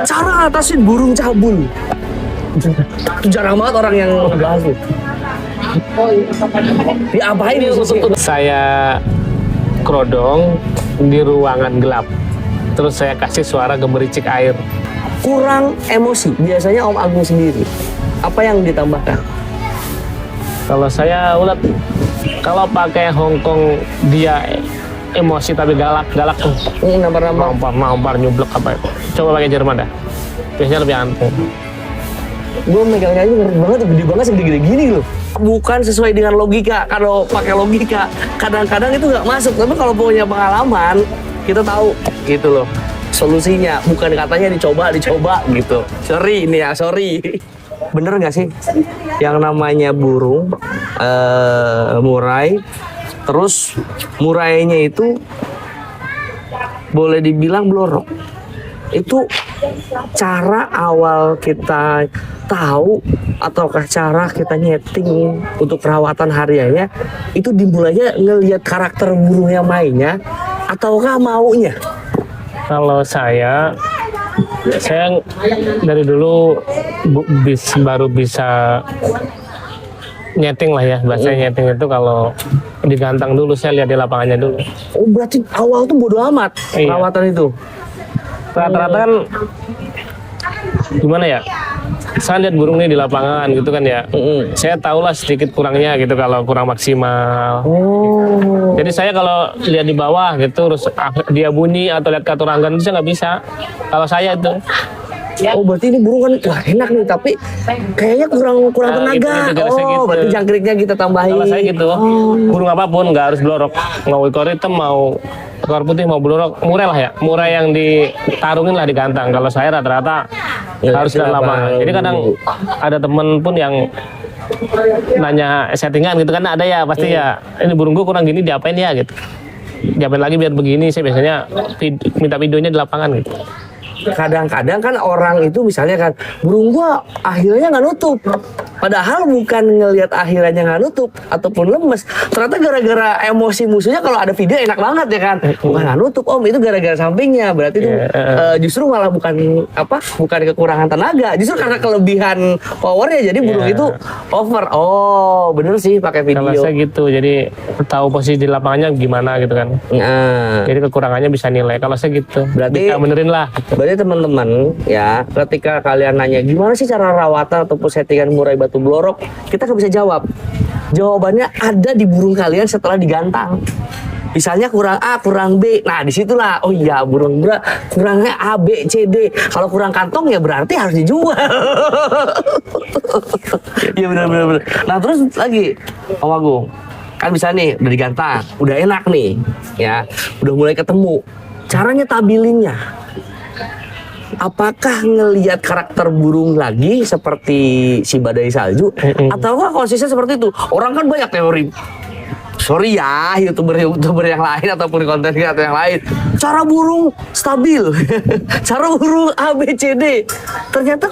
Cara ngatasin burung cabul. Itu jarang banget orang yang bahas itu. Diapain itu? Saya kerodong di ruangan gelap. Terus saya kasih suara gemericik air. Kurang emosi. Biasanya Om Agung sendiri. Apa yang ditambahkan? Kalau saya ulat, kalau pakai Hongkong dia emosi tapi galak tuh. Nambah-nambah. Nampar nyublek apa itu. Coba pakai Jerman dah. Biasanya lebih anteng. Gue megangnya aja ngeri banget, gede banget segede-gede gini loh. Bukan sesuai dengan logika. Kalau pakai logika, kadang-kadang itu nggak masuk. Tapi kalau punya pengalaman, kita tahu gitu loh solusinya. Bukan katanya dicoba gitu. Sorry ini ya, sorry. Bener nggak sih yang namanya burung murai, terus murainya itu boleh dibilang blorok. Itu cara awal kita tahu ataukah cara kita nyeting untuk perawatan hariannya itu dimulainya ngelihat karakter burung yang mainnya ataukah maunya? Kalau saya dari dulu baru bisa nyeting lah ya, bahasanya nyeting itu kalau digantang dulu, saya lihat di lapangannya dulu. Oh berarti awal tuh bodo amat perawatan itu? Rata-rata kan gimana ya, saya lihat burung nih di lapangan gitu kan ya, saya tahulah sedikit kurangnya gitu kalau kurang maksimal. Jadi saya kalau lihat di bawah gitu terus dia bunyi atau lihat katurangan itu saya nggak bisa kalau saya itu. Oh berarti ini burung kan wah enak nih tapi kayaknya kurang tenaga. Gitu. Berarti jangkriknya kita tambahin. Kalau saya gitu, burung apapun nggak harus blorok, mau ekor hitam mau ekor putih mau blorok, murai lah ya, murai yang ditarungin lah digantang. Kalau saya rata-rata harus dalam lapangan. Jadi kadang ada temen pun yang nanya settingan gitu kan, ada ya pasti ya, ini burung gua kurang gini diapain ya gitu, diapain lagi biar begini. Saya biasanya minta videonya di lapangan gitu. Kadang-kadang kan orang itu misalnya kan burung gua akhirnya nggak nutup, padahal bukan ngelihat akhirnya nggak nutup ataupun lemes, ternyata gara-gara emosi musuhnya. Kalau ada video enak banget ya kan, bukan nggak nutup Om, itu gara-gara sampingnya. Berarti itu justru malah bukan kekurangan tenaga, justru karena kelebihan powernya jadi burung itu over. Oh bener sih pakai video. Kalau saya gitu, jadi tahu posisi di lapangannya gimana gitu kan. Jadi kekurangannya bisa nilai. Kalau saya gitu, berarti bisa benerin lah. Berarti teman-teman ya, ketika kalian nanya gimana sih cara rawatan ataupun settingan murai batu blorok, kita nggak bisa jawab. Jawabannya ada di burung kalian setelah digantang. Misalnya kurang A, kurang B. Nah, disitulah, oh iya burung gua kurangnya A, B, C, D. Kalau kurang kantong ya berarti harus dijual. Iya benar. Nah, terus lagi, Om Agung. Kan bisa nih, udah digantang, udah enak nih. Ya, udah mulai ketemu. Caranya tabilinnya. Apakah ngelihat karakter burung lagi seperti si badai salju, ataukah konsisten seperti itu? Orang kan banyak teori. Sorry ya, youtuber yang lain ataupun konten kreator yang lain. Cara burung stabil, cara burung A, B, C, D. Ternyata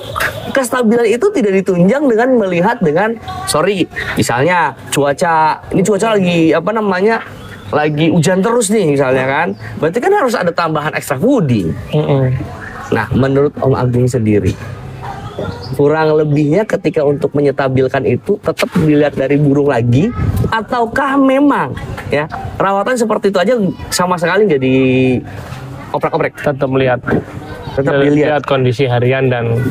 kestabilan itu tidak ditunjang dengan melihat dengan, sorry, misalnya cuaca. Ini cuaca lagi lagi hujan terus nih misalnya kan. Berarti kan harus ada tambahan extra fooding. Nah, menurut Om Agung sendiri, kurang lebihnya ketika untuk menyetabilkan itu tetap dilihat dari burung lagi, ataukah memang ya rawatan seperti itu aja sama sekali nggak di oprek-oprek? Tetap lihat kondisi harian dan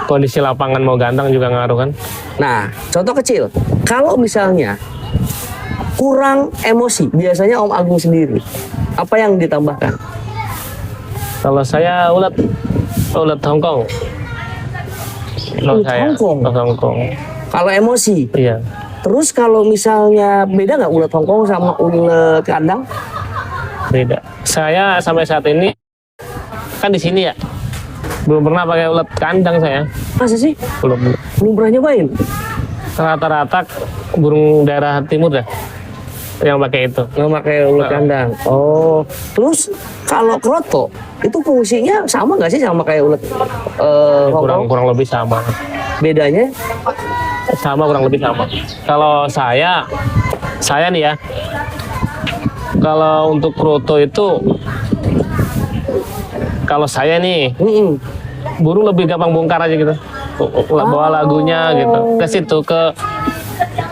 kondisi lapangan mau gantang juga ngaruh kan. Nah, contoh kecil, kalau misalnya kurang emosi, biasanya Om Agung sendiri apa yang ditambahkan? Kalau saya ulat Hongkong. Hongkong. Kalau emosi? Iya. Terus kalau misalnya beda nggak ulat Hongkong sama ulat kandang? Beda. Saya sampai saat ini kan di sini ya, belum pernah pakai ulat kandang saya. Masa sih? Belum pernah nyobain? Rata-rata burung daerah timur dah yang pakai itu. Nggak pakai ulat kandang. Oh, terus kalau kroto itu fungsinya sama nggak sih sama kayak ulat kurang lebih sama. Bedanya? Sama, kurang lebih sama. Kalau saya nih ya, kalau untuk kroto itu Kalau saya nih, Mm-mm. burung lebih gampang bongkar aja gitu. Bawa lagunya gitu. Ke situ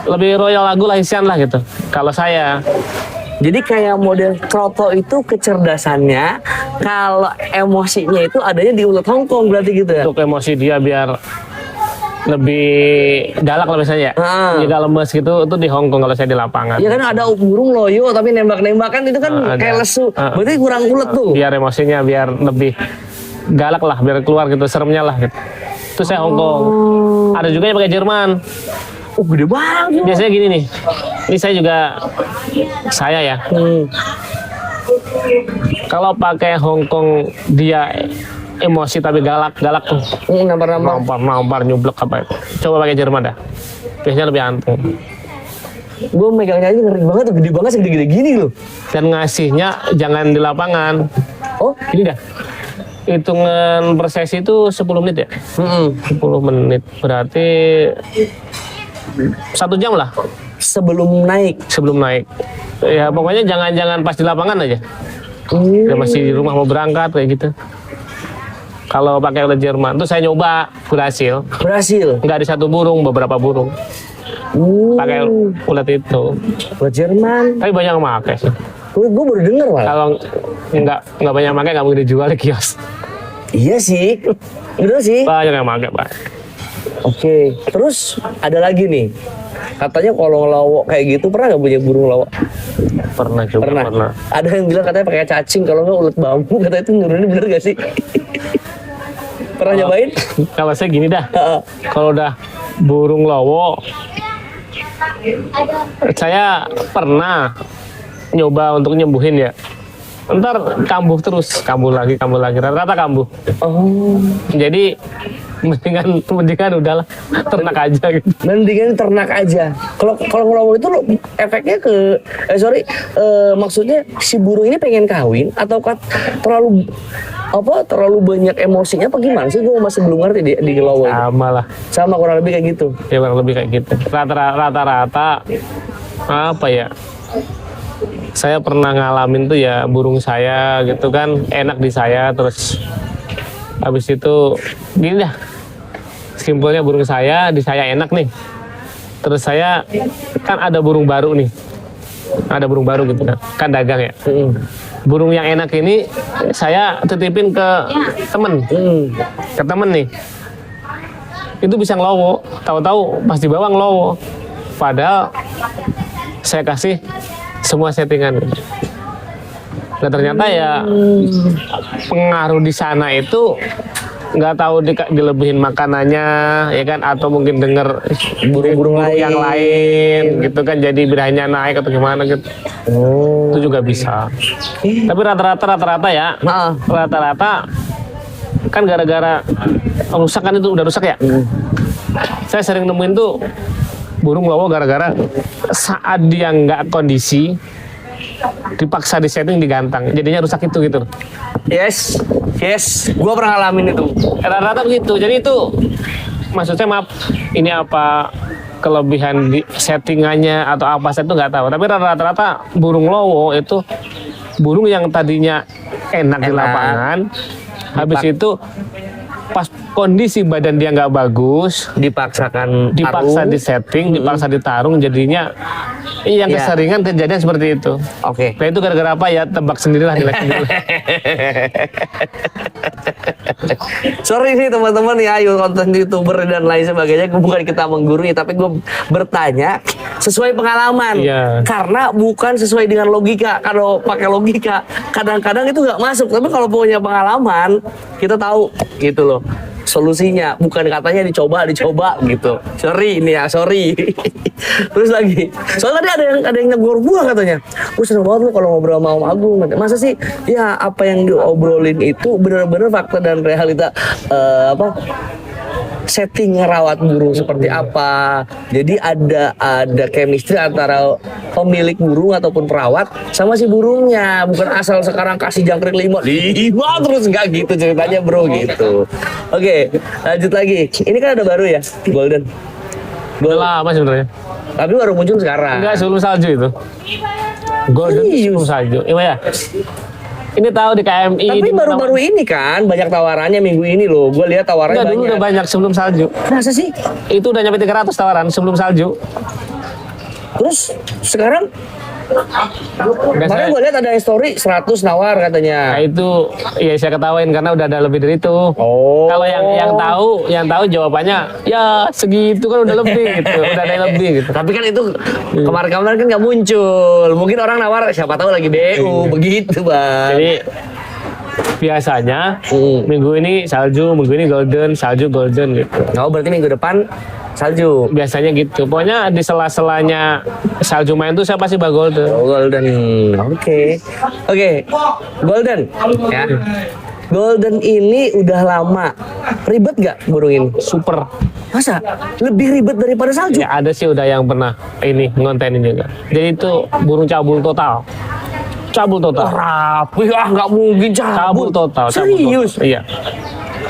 lebih royal lagu lah isian lah gitu. Kalau saya Jadi kayak model kroto itu kecerdasannya, kalau emosinya itu adanya di ulet Hongkong berarti gitu ya? untuk emosi dia biar lebih galak lah biasanya ya. Ah. Jika lemes gitu itu di Hongkong kalau saya di lapangan. Ya kan ada burung loyo tapi nembak-nembakan itu kan Ada. kayak lesu. Berarti kurang ulet tuh. Biar emosinya biar lebih galak lah, biar keluar gitu seremnya lah gitu. Itu saya Hongkong. Ada juga yang pakai Jerman. Oh gede banget. Biasanya gini nih. Ini saya ya. Kalau pakai Hongkong dia emosi tapi galak tuh. Nampar nyublek apa itu. Coba pakai Jerman dah. Biasanya lebih anteng. Gue megangnya aja ngeri banget tuh, gede banget segede-gede gini loh. Dan ngasihnya jangan di lapangan. Oh, Ini dah. Hitungan per sesi itu 10 menit ya? 10 menit. Berarti 1 jam lah sebelum naik. sebelum naik. Ya pokoknya jangan pas di lapangan aja. Dia masih di rumah mau berangkat kayak gitu. Kalau pakai ulet Jerman tuh saya nyoba berhasil. Berhasil. Nggak di satu burung, beberapa burung. Pakai ulet itu. Buat Jerman. Tapi banyak yang pakai sih. Gue baru denger malah. Kalau nggak banyak yang pakai nggak mungkin dijual di kios. Iya sih. Bener sih. Banyak yang pakai Pak. Oke. Terus ada lagi nih. Katanya kalau ngelawak kayak gitu pernah nggak punya burung lawak? Pernah juga pernah. Ada yang bilang katanya pakai cacing, kalau nggak ulet bambu, katanya itu nurunin, bener gak sih? Pernah nyobain? Kalau saya gini dah. Heeh. Kalau udah burung lowo, saya pernah nyoba untuk nyembuhin ya. Ntar kambuh terus, kambuh lagi, rata-rata kambuh. Oh. Jadi mendingan udahlah ternak aja gitu. Mendingan ternak aja. Kalau ngelawak itu lo efeknya maksudnya si burung ini pengen kawin atau terlalu banyak emosinya apa gimana sih? Gue masih belum ngerti di ngelawak. Sama lah, Sama kurang lebih kayak gitu. ya kurang lebih kayak gitu. Rata-rata apa ya? Saya pernah ngalamin tuh ya burung saya gitu kan enak di saya, terus habis itu gini dah. Simpelnya burung saya di saya enak nih. Terus saya kan ada burung baru nih. Ada burung baru gitu kan. Kan dagang ya. Burung yang enak ini saya titipin ke temen. Ke temen nih. Itu bisa ngelowo. Tahu-tahu pas dibawa ngelowo. Padahal saya kasih semua settingan. Nah ternyata ya pengaruh di sana itu nggak tahu dilebihin makanannya ya kan, atau mungkin denger Burung-burung yang lain gitu kan, jadi birahinya naik atau gimana gitu. Itu juga bisa. Tapi rata-rata ya, rata-rata kan gara-gara rusak kan, itu udah rusak ya. Saya sering nemuin tuh burung lowo gara-gara saat dia nggak kondisi dipaksa di setting digantang, jadinya rusak itu gitu. Yes, gue pernah ngalamin itu. Rata-rata begitu. Jadi itu maksudnya maaf, ini apa kelebihan di settingannya atau apa saya itu nggak tahu. Tapi rata-rata burung lowo itu burung yang tadinya enak di lapangan, habis itu pas kondisi badan dia nggak bagus, dipaksa di setting, dipaksa ditarung, jadinya yang keseringan kejadian seperti itu. Oke. Nah itu gara-gara apa ya, tebak sendirilah nilai sendiri. Sorry nih teman-teman ya, konten YouTuber dan lain sebagainya, bukan kita menggurui, tapi gue bertanya sesuai pengalaman. Iya. Karena bukan sesuai dengan logika. Kalau pakai logika, kadang-kadang itu nggak masuk. Tapi kalau punya pengalaman, kita tahu gitu loh solusinya. Bukan katanya dicoba gitu. Sorry ini ya, sorry. Terus lagi, soalnya tadi ada yang negor gua katanya, gue seneng banget lu kalau ngobrol sama Om Agung. Masa sih ya apa yang diobrolin itu benar-benar fakta dan realita, setting ngerawat burung seperti apa. Jadi ada chemistry antara pemilik burung ataupun perawat sama si burungnya. Bukan asal sekarang kasih jangkrik 5 terus, nggak gitu ceritanya bro gitu. Oke, lanjut lagi. Ini kan ada baru ya, Golden. Udah lama sebenarnya. Tapi baru muncul sekarang. Enggak, sebelum salju itu. Golden sebelum salju. Iya ya. Ini tahu di KMI. Tapi di baru-baru ini kan banyak tawarannya minggu ini loh. Gue lihat tawarannya Enggak, dulu banyak. udah banyak sebelum salju. Masa sih? Itu udah nyampe 300 tawaran sebelum salju. Terus sekarang kemarin Biasanya, gue lihat ada story 100 nawar nah katanya. itu ya saya ketawain karena udah ada lebih dari itu. Oh. Kalau yang tahu jawabannya ya segitu kan udah lebih gitu, udah ada yang lebih gitu. Tapi kan itu kemarin-kemarin kan nggak muncul. Mungkin orang nawar siapa tahu lagi BU begitu bang. Jadi biasanya minggu ini salju, minggu ini golden, salju golden gitu. Oh berarti minggu depan salju. Biasanya gitu. Pokoknya di sela-selanya salju main tuh saya pasti bag golden. Oh, golden. Oke. Golden. Ya. Golden ini udah lama. Ribet gak burung ini? Super. Masa? Lebih ribet daripada salju? Ya ada sih udah yang pernah ini ngontenin juga. Jadi itu burung cabul total. Cabul total. Rapi, nggak mungkin Cabul total. Serius? Iya.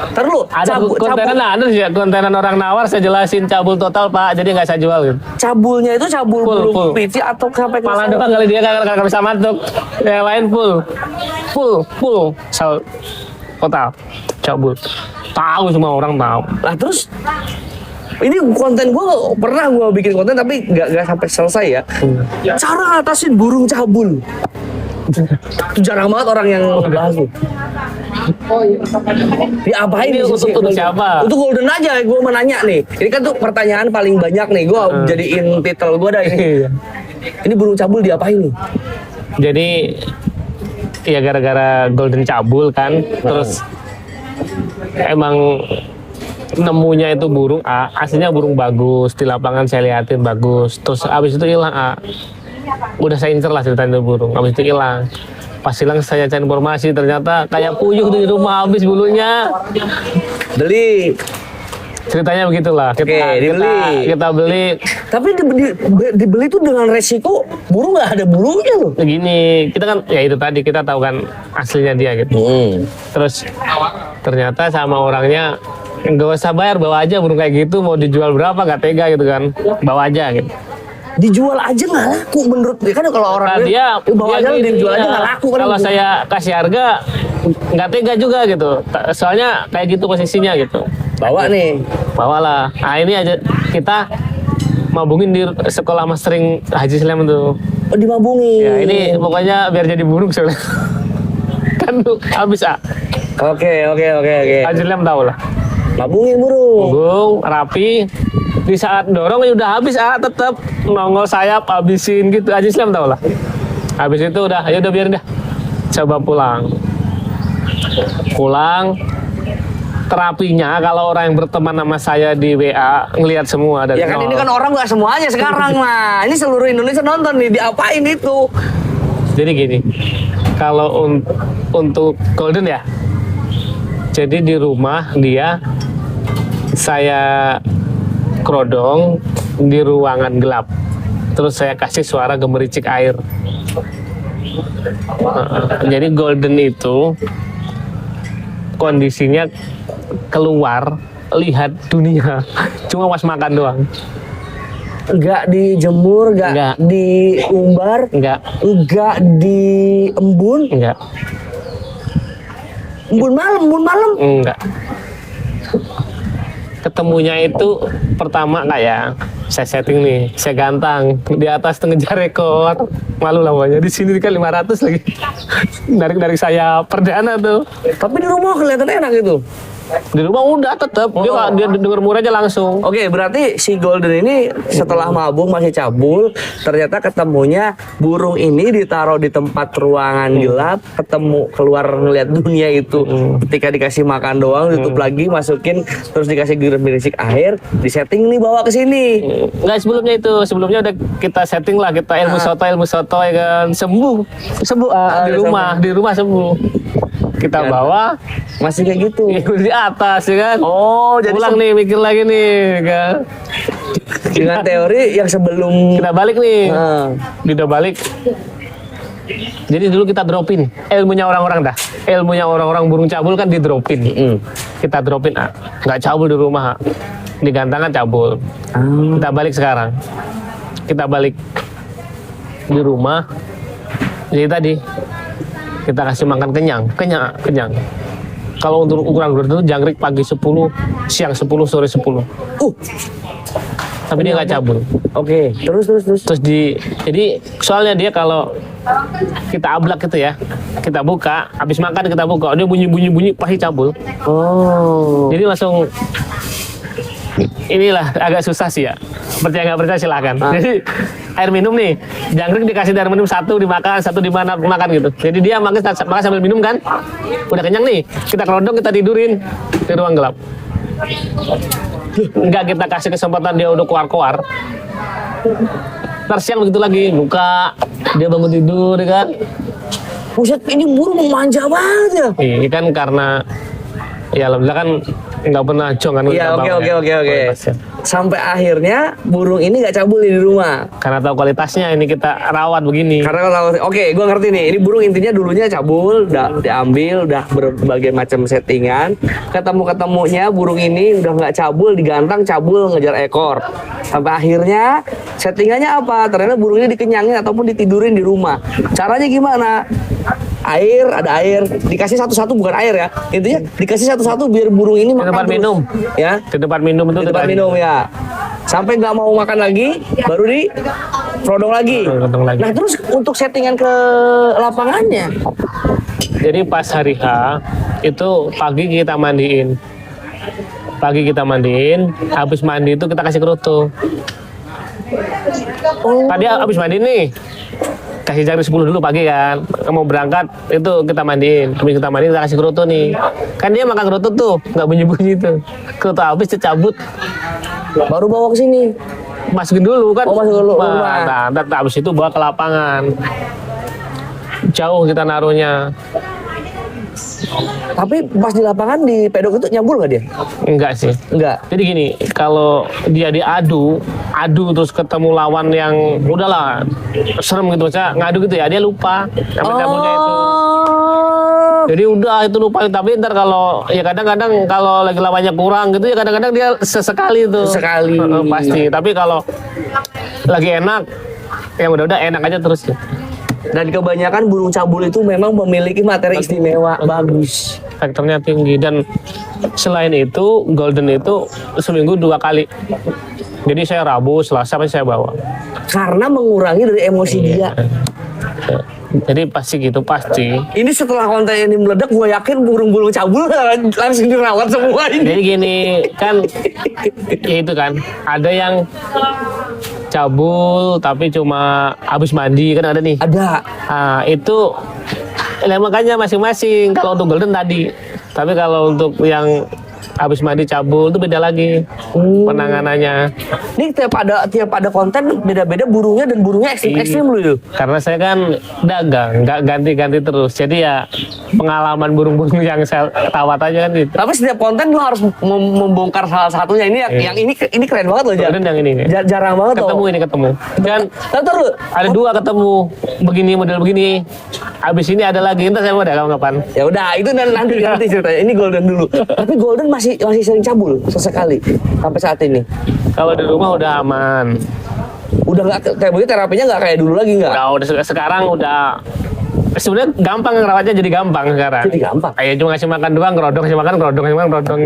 Terus Ada kontenan ada sih kontenan orang nawar saya jelasin cabul total Pak. Jadi nggak saya jual gitu. cabulnya itu cabul Full, burung full. piti atau sampai ke Malah doang kali dia nggak bisa masuk. Yang lain full. Total cabul. Tahu semua orang tahu. Lah terus ini konten gue pernah gue bikin konten tapi nggak sampai selesai ya. Cara ngatasin burung cabul. Itu jarang banget orang yang bahas tuh. Diapain Ini nih, untuk Golden? siapa? Untuk golden aja gue mau nanya nih. Ini kan tuh pertanyaan paling banyak nih. Gue jadiin titel gue dah ini. Ini burung cabul diapain nih? Jadi ya gara-gara golden cabul kan, terus emang nemunya itu burung A, aslinya burung bagus, di lapangan saya liatin bagus, terus abis itu hilang A. Udah saya incer lah ceritanya itu burung, abis itu hilang. Pas hilang saya cari informasi, ternyata kayak puyuh tuh di rumah habis bulunya. Beli. Ceritanya begitulah. dibeli. Kita beli. Tapi dibeli tuh dengan resiko burung nggak ada bulunya loh. Begini, kita kan ya itu tadi kita tahu kan aslinya dia gitu. Terus ternyata sama orangnya nggak usah bayar, bawa aja burung kayak gitu, mau dijual berapa nggak tega gitu kan, bawa aja gitu. Dijual aja nggak laku menurut dia kan kalau orang Nah, dia bawa aja gini, dijual aja iya, nggak laku kan. kalau saya kasih harga nggak tega juga gitu, soalnya kayak gitu posisinya gitu. bawa nih. Bawalah. Nah ini aja kita mabungin di sekolah mastering Haji Slam tuh. Oh, dimabungi. Ya ini pokoknya biar jadi burung soalnya. Kan tuh habis Oke. Haji Slam tahu lah. Mabungin burung. Burung rapi, di saat dorong ya udah habis tetap nongol sayap habisin gitu. Haji Slam tahu lah. Habis itu udah ya udah biarin dah. Coba pulang terapinya kalau orang yang berteman sama saya di WA ngelihat semua dari Ya kan nol. ini kan orang nggak semuanya sekarang lah. Ini seluruh Indonesia nonton nih. Diapain itu? Jadi gini, kalau untuk golden ya, jadi di rumah dia saya kerodong di ruangan gelap, terus saya kasih suara gemericik air. Jadi golden itu kondisinya keluar lihat dunia, cuma pas makan doang. Nggak dijemur, nggak Nggak. diumbar, Enggak, nggak diembun, enggak, embun malam. enggak. Ketemunya itu pertama kayak saya setting nih, saya gantang di atas ngejar rekor, malu lah pokoknya. Di sini kan 500 lagi, dari saya perdana tuh. Tapi di rumah kelihatan enak itu. Di rumah udah tetap dia denger murah aja langsung. Oke, berarti si golden ini setelah mabung masih cabul, ternyata ketemunya burung ini ditaruh di tempat ruangan gelap, ketemu keluar ngeliat dunia itu. Ketika dikasih makan doang, tutup lagi, masukin, terus dikasih gerisik air, disetting nih bawa ke sini. Enggak sebelumnya udah kita setting lah, kita ilmu soto ya kan, sembuh di rumah sembuh. Kita bawa Masih kayak gitu. di atas ya kan. Oh, jadi Pulang nih mikir lagi nih kan. dengan teori yang sebelum Kita balik nih. Nah. Kita balik. Jadi dulu kita dropin ilmunya orang-orang dah. Ilmunya orang-orang burung cabul kan di dropin. Kita dropin nggak cabul di rumah. Di gantangan cabul. Kita balik sekarang. Kita balik di rumah. Jadi tadi kita kasih makan kenyang. Kalau untuk ukuran golden itu jangkrik pagi 10, siang 10, sore 10. Tapi dia nggak cabul. Oke, terus. Terus jadi soalnya dia kalau kita ablak gitu ya, kita buka, habis makan kita buka, dia bunyi pasti cabul. Oh. Jadi langsung inilah agak susah sih ya. Percaya nggak percaya silakan. Jadi air minum nih, jangkrik dikasih air minum satu dimakan, satu makan gitu. Jadi dia makan sambil minum kan, udah kenyang nih, kita kerodong, kita tidurin di ruang gelap. Enggak kita kasih kesempatan dia udah keluar. Ntar siang begitu lagi, buka, dia bangun tidur kan. Buset, ini burung manja banget ya. Ini kan karena ya alhamdulillah kan nggak pernah jong kan. Iya, oke. Sampai akhirnya burung ini nggak cabul di rumah. Karena tahu kualitasnya ini kita rawat begini. Karena kalau oke, gue ngerti nih. Ini burung intinya dulunya cabul, udah diambil, udah berbagai macam settingan. Ketemunya burung ini udah nggak cabul, digantang cabul ngejar ekor. Sampai akhirnya settingannya apa? Ternyata burung ini dikenyangin ataupun ditidurin di rumah. Caranya gimana? Ada air, dikasih satu-satu, bukan air ya. Intinya dikasih satu-satu biar burung ini makan tempat terus. minum. Ya. Di tempat minum itu. Di tempat minum ya. Sampai nggak mau makan lagi, baru di prodong lagi. Nah terus untuk settingan ke lapangannya. Jadi pas hari H itu pagi kita mandiin. Habis mandi itu kita kasih kerutu. Tadi habis mandi nih, kasih jangkrik 10 dulu pagi kan. Mau berangkat itu kita mandiin. Habis kita mandiin kita kasih kerutu nih. Kan dia makan kerutu tuh, nggak bunyi-bunyi tuh. Kerutu habis dicabut. Baru bawa ke sini. Masukin dulu kan. Masukin dulu rumah. Nah, habis itu bawa ke lapangan. Jauh kita naruhnya. Tapi pas di lapangan di pedok itu nyambul nggak dia? Enggak sih. Enggak. Jadi gini, kalau dia diadu terus ketemu lawan yang udahlah serem gitu, maksudnya ngadu gitu ya, dia lupa sama cabulnya itu. Jadi udah itu lupa, tapi ntar kalau ya kadang-kadang kalau lagi lawannya kurang gitu ya kadang-kadang dia sesekali tuh. Sekali. Pasti. Tapi kalau lagi enak, ya udah enak aja terus. Dan kebanyakan burung cabul itu memang memiliki materi istimewa, bagus. Faktornya tinggi, dan selain itu golden itu seminggu 2 kali. Jadi saya Rabu, Selasa pasti saya bawa. Karena mengurangi dari emosi dia. Jadi pasti gitu, pasti. Ini setelah konten ini meledak, gue yakin burung-burung cabul langsung dirawat semua ini. Jadi gini, kan ya itu kan, ada yang cabul tapi cuma habis mandi kan ada nih. Ada. Nah, itu makanya masing-masing. Kalau untuk golden tadi, tapi kalau untuk yang habis mandi cabul itu beda lagi penanganannya. Ini tiap ada konten beda-beda burungnya, dan burungnya ekstrim lu itu. Karena saya kan dagang, nggak ganti-ganti terus. Jadi ya pengalaman burung-burung yang saya rawat aja kan gitu. Tapi setiap konten lu harus membongkar salah satunya. Ini yang ini keren banget loh, Jar. Golden yang ini. Jarang banget ketemu loh. ini ketemu. Dan Ntar lu ada 2 ketemu begini, model begini. Habis ini ada lagi, entar saya mau dagang kapan. ya udah, itu nanti ceritanya. Ini golden dulu. Tapi golden masih sering cabul sesekali sampai saat ini. Kalau di rumah udah aman. Udah nggak kayak begitu, terapinya nggak kayak dulu lagi nggak? Udah sekarang udah sebenarnya gampang ngerawatnya, jadi gampang sekarang. Jadi gampang. Kayak cuma ngasih makan doang, kerodong kasih makan, kerodong kasih makan, kerodong.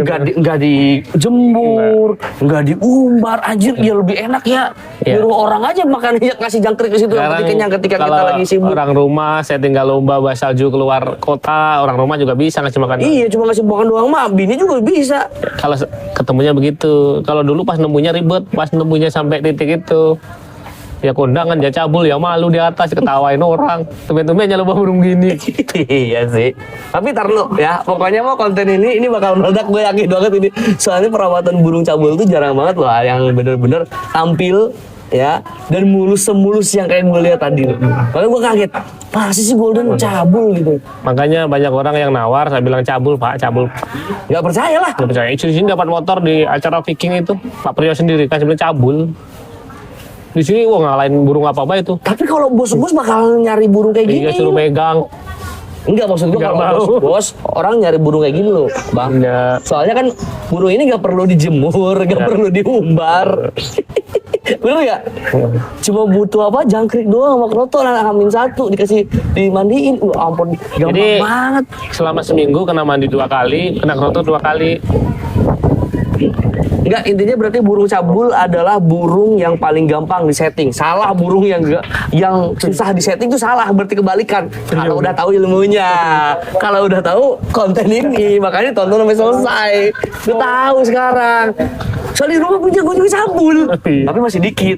Nggak dijemur, nggak diumbar, anjir, ya lebih enak ya. Iya. Nyuruh orang aja makan, ngasih jangkrik ke situ, yang kenyang ketika kita kalau lagi sibuk. orang rumah, saya tinggal lomba bawa salju keluar kota, orang rumah juga bisa ngasih makan. Iya, cuma ngasih makan doang mah, bini juga bisa. Kalau ketemunya begitu, kalau dulu pas nemunya ribet, pas nemunya sampai titik itu. Ya kondangan, dia cabul, ya malu di atas, ketawain orang. Tumben-tumbennya lo burung gini. Iya sih. Tapi tar lu ya, pokoknya mau konten ini bakal meledak, gue yakin banget ini. Soalnya perawatan burung cabul itu jarang banget loh, yang bener-bener tampil ya, dan semulus yang kayak gue lihat tadi. Makanya gue kaget, masa sih golden cabul gitu. Makanya banyak orang yang nawar, saya bilang cabul pak, cabul. Gak percaya lah. Gak percaya, di sini dapat motor di acara Viking itu, Pak Priyo sendiri kan bilang cabul. Di sini wah ngalahin burung apa itu. Tapi kalau bos-bos bakal nyari burung kayak gini. Iya, suruh pegang. Enggak, maksud gua Nggak kalau mau. bos orang nyari burung kayak gini loh, Bang. Enggak. Soalnya kan burung ini nggak perlu dijemur, nggak Ya. perlu diumbar. Bener ya? Cuma butuh apa? Jangkrik doang sama kroto H-1 dikasih dimandiin. Ampun, gampang Jadi banget. selama seminggu kena mandi 2 kali, kena kroto 2 kali. Enggak, intinya berarti burung cabul adalah burung yang paling gampang disetting. Salah burung yang susah disetting itu salah, berarti kebalikan. Kalau udah tahu ilmunya, kalau udah tahu konten ini, makanya tonton sampai selesai. Gue tahu sekarang. Soalnya di rumah punya gue juga cabul, tapi masih dikit.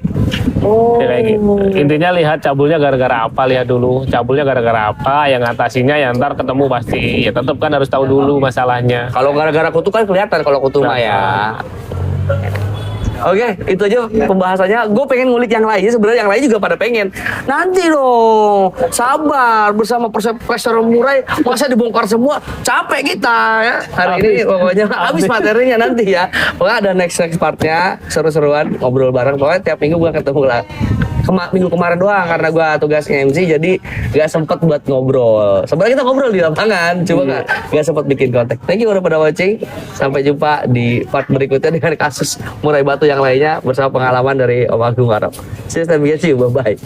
Oh. Ya, kayak gitu. Intinya lihat cabulnya gara-gara apa, lihat dulu cabulnya gara-gara apa, yang ngatasinya ya ntar ketemu pasti. Ya tetap kan harus tahu dulu masalahnya. Kalau gara-gara kutu kan kelihatan kalau kutu mah ya. Oke, itu aja pembahasannya. Gue pengen ngulik yang lainnya. Sebenarnya yang lain juga pada pengen. Nanti dong, sabar bersama Profesor Murai. Masa dibongkar semua? Capek kita ya. Hari ini pokoknya habis materinya nanti ya. Pokoknya ada next partnya, seru-seruan ngobrol bareng. Pokoknya tiap minggu gue ketemu lah. Minggu kemarin doang karena gue tugasnya MC jadi gak sempet buat ngobrol. Sebenarnya kita ngobrol di lapangan, cuma gak sempet bikin konten. Thank you udah pada watching. Sampai jumpa di part berikutnya dengan kasus murai batu yang lainnya bersama pengalaman dari Om Agung Arab. See you, bye bye.